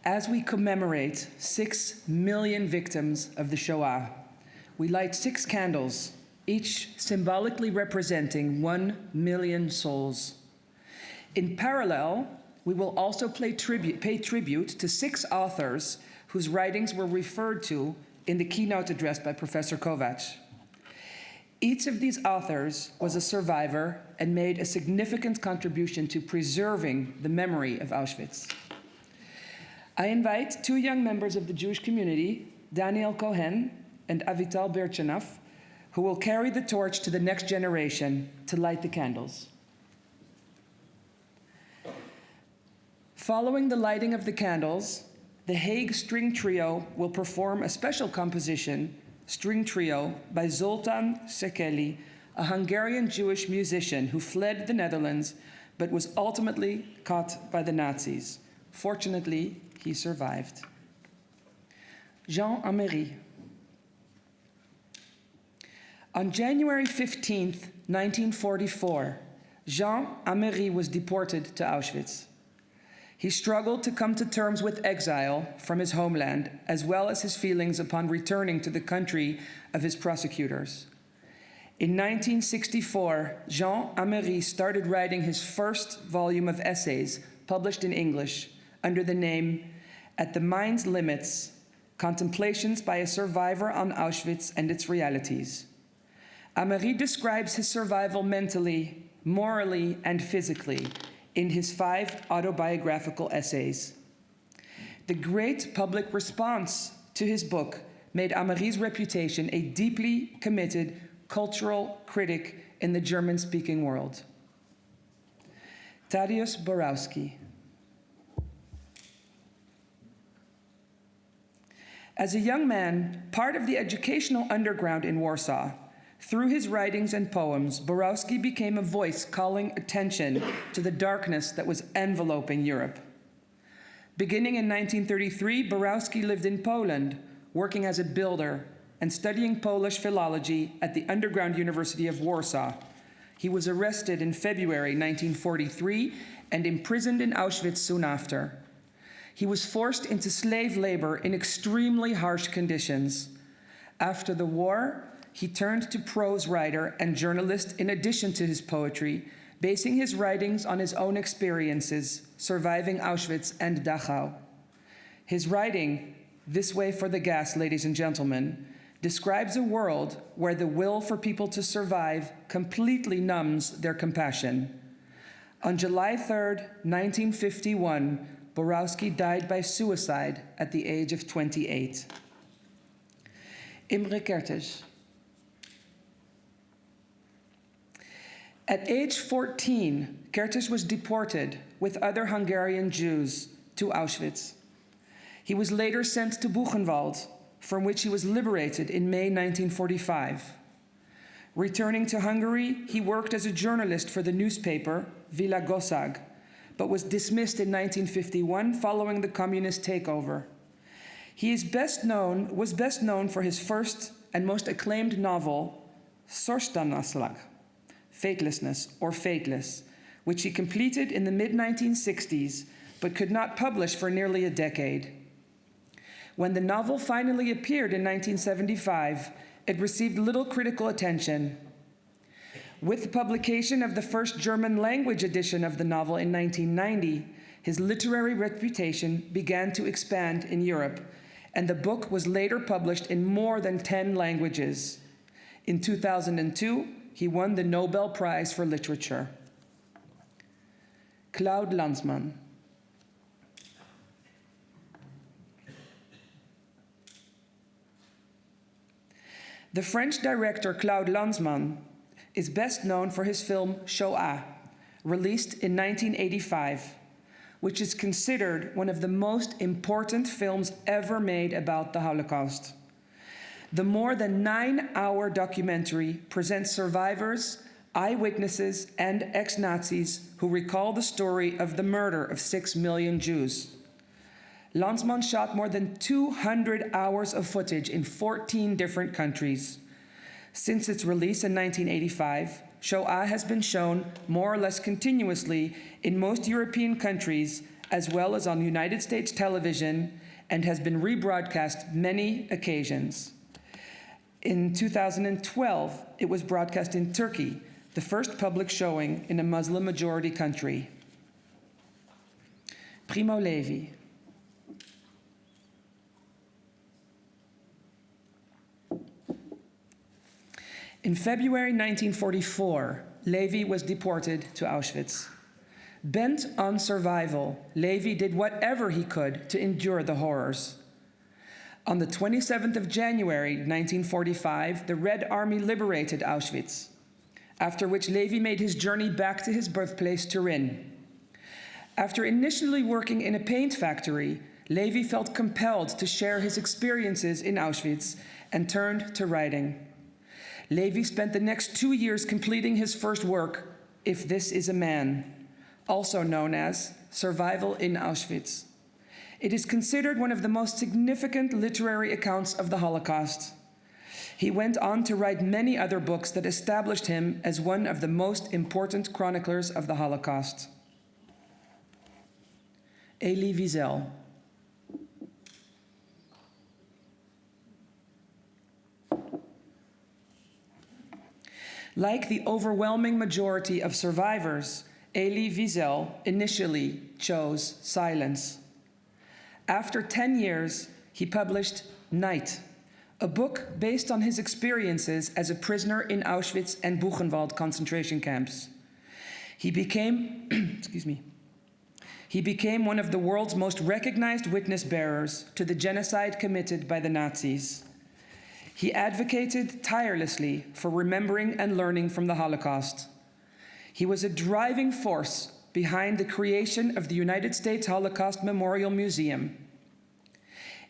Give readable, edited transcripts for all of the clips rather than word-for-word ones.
As we commemorate 6 million victims of the Shoah, we light 6 candles, each symbolically representing 1 million souls. In parallel, we will also pay tribute to 6 authors whose writings were referred to in the keynote address by Professor Kovacs. Each of these authors was a survivor and made a significant contribution to preserving the memory of Auschwitz. I invite 2 young members of the Jewish community, Daniel Cohen and Avital Berchanov, who will carry the torch to the next generation to light the candles. Following the lighting of the candles, the Hague String Trio will perform a special composition, String Trio, by Zoltán Székely, a Hungarian Jewish musician who fled the Netherlands but was ultimately caught by the Nazis. Fortunately, he survived. Jean Améry. On January 15, 1944, Jean Améry was deported to Auschwitz. He struggled to come to terms with exile from his homeland, as well as his feelings upon returning to the country of his prosecutors. In 1964, Jean Améry started writing his first volume of essays, published in English, under the name At the Mind's Limits, Contemplations by a Survivor on Auschwitz and Its Realities. Améry describes his survival mentally, morally, and physically in his 5 autobiographical essays. The great public response to his book made Améry's reputation a deeply committed cultural critic in the German-speaking world. Tadeusz Borowski. As a young man, part of the educational underground in Warsaw, through his writings and poems, Borowski became a voice calling attention to the darkness that was enveloping Europe. Beginning in 1933, Borowski lived in Poland, working as a builder and studying Polish philology at the Underground University of Warsaw. He was arrested in February 1943 and imprisoned in Auschwitz soon after. He was forced into slave labor in extremely harsh conditions. After the war, he turned to prose writer and journalist in addition to his poetry, basing his writings on his own experiences, surviving Auschwitz and Dachau. His writing, This Way for the Gas, Ladies and Gentlemen, describes a world where the will for people to survive completely numbs their compassion. On July 3rd, 1951, Borowski died by suicide at the age of 28. Imre Kertész. At age 14, Kertész was deported with other Hungarian Jews to Auschwitz. He was later sent to Buchenwald, from which he was liberated in May 1945. Returning to Hungary, he worked as a journalist for the newspaper Világország, but was dismissed in 1951 following the communist takeover. He was best known for his first and most acclaimed novel, Sorstalanság, Fatelessness or Fateless, which he completed in the mid-1960s, but could not publish for nearly a decade. When the novel finally appeared in 1975, it received little critical attention. With the publication of the first German-language edition of the novel in 1990, his literary reputation began to expand in Europe, and the book was later published in more than 10 languages. In 2002, he won the Nobel Prize for Literature. Claude Lanzmann. The French director Claude Lanzmann is best known for his film Shoah, released in 1985, which is considered one of the most important films ever made about the Holocaust. The more than 9-hour documentary presents survivors, eyewitnesses, and ex-Nazis who recall the story of the murder of 6 million Jews. Lanzmann shot more than 200 hours of footage in 14 different countries. Since its release in 1985, Shoah has been shown more or less continuously in most European countries as well as on United States television, and has been rebroadcast many occasions. In 2012, it was broadcast in Turkey, the first public showing in a Muslim-majority country. Primo Levi. In February 1944, Levi was deported to Auschwitz. Bent on survival, Levi did whatever he could to endure the horrors. On the 27th of January 1945, the Red Army liberated Auschwitz, after which Levi made his journey back to his birthplace, Turin. After initially working in a paint factory, Levi felt compelled to share his experiences in Auschwitz and turned to writing. Levi spent the next 2 years completing his first work, If This Is a Man, also known as Survival in Auschwitz. It is considered one of the most significant literary accounts of the Holocaust. He went on to write many other books that established him as one of the most important chroniclers of the Holocaust. Elie Wiesel. Like the overwhelming majority of survivors, Elie Wiesel initially chose silence. After 10 years, he published Night, a book based on his experiences as a prisoner in Auschwitz and Buchenwald concentration camps. He became, he became one of the world's most recognized witness bearers to the genocide committed by the Nazis. He advocated tirelessly for remembering and learning from the Holocaust. He was a driving force behind the creation of the United States Holocaust Memorial Museum.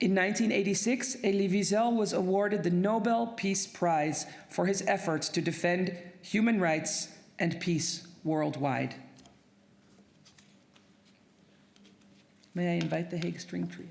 In 1986, Elie Wiesel was awarded the Nobel Peace Prize for his efforts to defend human rights and peace worldwide. May I invite the Hague String Trio?